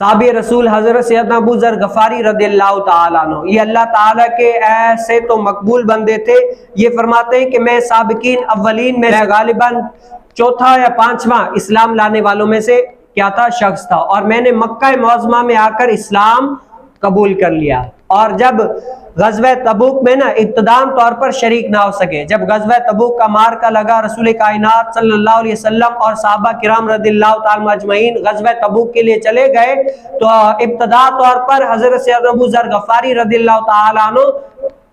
صحابی رسول حضرت سیدنا ابو ذر غفاری رضی اللہ تعالیٰ عنہ، یہ اللہ تعالیٰ کے ایسے تو مقبول بندے تھے، یہ فرماتے ہیں کہ میں سابقین اولین میں غالباً چوتھا یا پانچواں اسلام لانے والوں میں سے کیا تھا، شخص تھا، اور میں نے مکہ معظمہ میں آ کر اسلام قبول کر لیا۔ اور جب غزوہ تبوک میں ابتدام طور پر شریک نہ ہو سکے، جب غزوہ تبوک کا معرکہ لگا، رسول کائنات صلی اللہ علیہ وسلم اور صحابہ کرام رضی اللہ تعالیٰ اجمعین غزوہ تبوک کے لیے چلے گئے، تو ابتدا طور پر حضرت سیدنا ابو ذر غفاری رضی اللہ تعالیٰ عنہ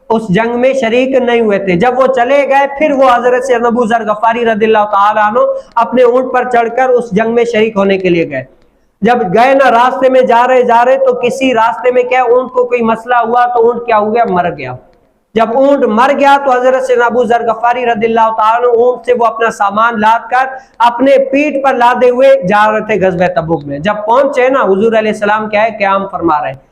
اس جنگ میں شریک نہیں ہوئے تھے۔ جب وہ چلے گئے، پھر وہ حضرت سیدنا ابو ذر غفاری رضی اللہ تعالیٰ عنہ اپنے اونٹ پر چڑھ کر اس جنگ میں شریک ہونے کے لیے گئے۔ جب گئے نا، راستے میں جا رہے تو کسی راستے میں کیا اونٹ کو کوئی مسئلہ ہوا، تو اونٹ کیا ہو گیا، مر گیا۔ جب اونٹ مر گیا تو حضرت سیدنا ابو ذر غفاری رضی اللہ تعالیٰ عنہ اونٹ سے وہ اپنا سامان لاد کر اپنے پیٹھ پر لادے ہوئے جا رہے تھے غزوہ تبوک میں۔ جب پہنچے نا، حضور علیہ السلام کیا ہے، قیام فرما رہے ہیں۔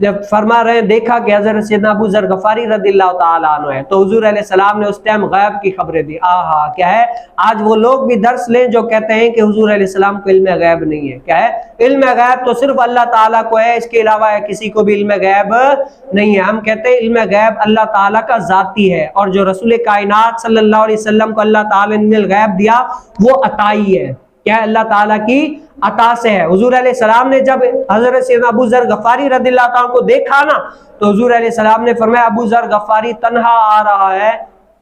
جب فرما رہے ہیں، دیکھا کہ حضرت سیدنا ابو ذر غفاری رضی اللہ تعالیٰ عنہ ہے، تو حضور علیہ السلام نے اس ٹائم غیب کی خبریں دی۔ آہا، کیا ہے، آج وہ لوگ بھی درس لیں جو کہتے ہیں کہ حضور علیہ السلام کو علم غیب نہیں ہے۔ کیا ہے، علم غیب تو صرف اللہ تعالیٰ کو ہے، اس کے علاوہ کسی کو بھی علم غیب نہیں ہے۔ ہم کہتے ہیں علم غیب اللہ تعالیٰ کا ذاتی ہے، اور جو رسول کائنات صلی اللہ علیہ وسلم کو اللہ تعالیٰ نے علم غیب دیا وہ عطائی ہے۔ کیا ہے، اللہ تعالیٰ کی عطا سے ہے۔ حضور علیہ السلام نے جب حضرت سیدنا ابو ذر غفاری رضی اللہ عنہ کو دیکھا نا، تو حضور علیہ السلام نے فرمایا ابو ذر غفاری تنہا آ رہا ہے،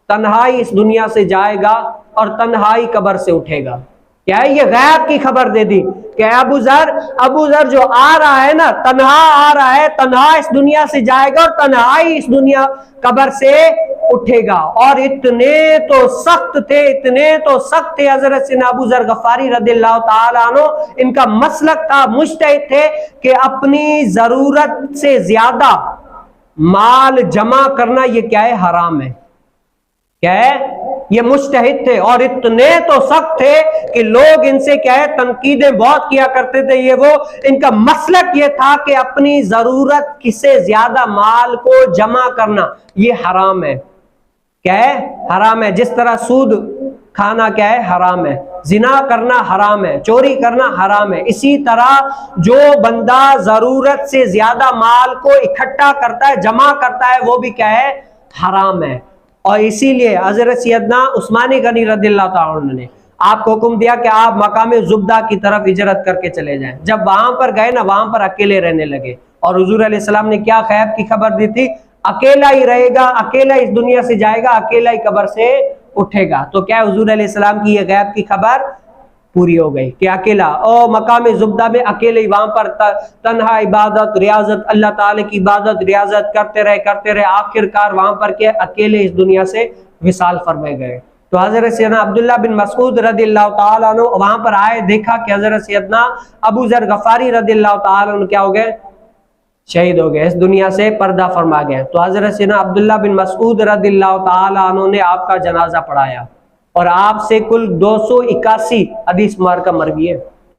تنہائی اس دنیا سے جائے گا اور تنہائی قبر سے اٹھے گا۔ کیا ہے، یہ غیب کی خبر دے دی کہ ابو ذر جو آ رہا ہے نا، تنہا آ رہا ہے، تنہا اس دنیا سے جائے گا اور تنہائی اس دنیا قبر سے اٹھے گا۔ اور اتنے تو سخت تھے حضرت سیدنا ابو ذر غفاری رضی اللہ تعالیٰ عنہ، ان کا مسلک تھا، مجتہد تھے کہ اپنی ضرورت سے زیادہ مال جمع کرنا یہ کیا ہے، حرام ہے۔ کیا ہے، یہ مجتہد تھے، اور اتنے تو سخت تھے کہ لوگ ان سے کیا ہے، تنقیدیں بہت کیا کرتے تھے۔ یہ وہ ان کا مسلک یہ تھا کہ اپنی ضرورت سے زیادہ مال کو جمع کرنا یہ حرام ہے۔ کیا ہے، حرام ہے۔ جس طرح سود کھانا کیا ہے، حرام ہے، زنا کرنا حرام ہے، چوری کرنا حرام ہے، اسی طرح جو بندہ ضرورت سے زیادہ مال کو اکٹھا کرتا ہے، جمع کرتا ہے، وہ بھی کیا ہے، حرام ہے۔ اور اسی لیے حضرت سیدنا عثمان غنی رضی اللہ تعالیٰ عنہ نے آپ کو حکم دیا کہ آپ مقام زبدہ کی طرف ہجرت کر کے چلے جائیں۔ جب وہاں پر گئے نا، وہاں پر اکیلے رہنے لگے، اور حضور علیہ السلام نے کیا غیب کی خبر دی تھی، اکیلا ہی رہے گا، اکیلا اس دنیا سے جائے گا، اکیلا ہی قبر سے اٹھے گا۔ تو کیا حضور علیہ السلام کی یہ غیب کی خبر پوری ہو گئی کہ اکیلا، اور مقام زبدہ میں اکیلے ہی وہاں پر تنہا عبادت، ریاضت، اللہ تعالی کی عبادت ریاضت کرتے رہے، آخر کار وہاں پر کیا، اکیلے اس دنیا سے وصال فرمائے گئے۔ تو حضرت سیدنا عبداللہ بن مسعود رضی اللہ تعالیٰ عنہ وہاں پر آئے، دیکھا کہ حضرت سیدنا ابو ذر غفاری رضی اللہ تعالیٰ عنہ کیا ہو گئے، شہید ہو گئے، اس دنیا سے پردہ فرما گئے۔ تو حضرت سیدنا عبداللہ بن مسعود رضی اللہ تعالیٰ عنہ نے آپ کا جنازہ پڑھایا، اور آپ سے کل 281 حدیث مبارکہ مروی ہے۔